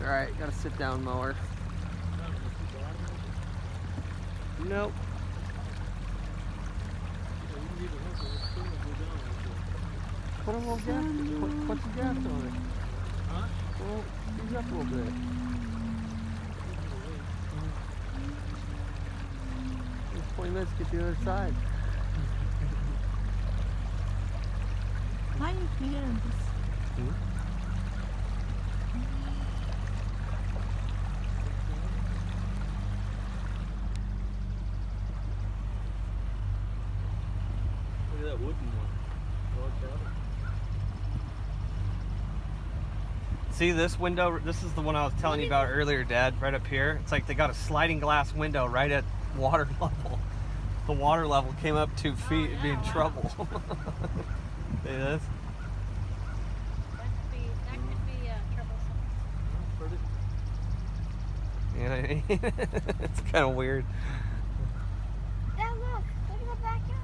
alright. Got a sit down mower. Nope. Put a little gas. Put some gas on it. Huh? Well, ease up a little bit. Just 20 minutes to get to the other side. Why are you feeling this? Look at that wooden one. See this window? This is the one I was telling you about earlier, Dad, right up here. It's like they got a sliding glass window right at water level. If the water level came up 2 feet, it'd be in trouble. See this? That could be troublesome. You know what I mean? It's kind of weird.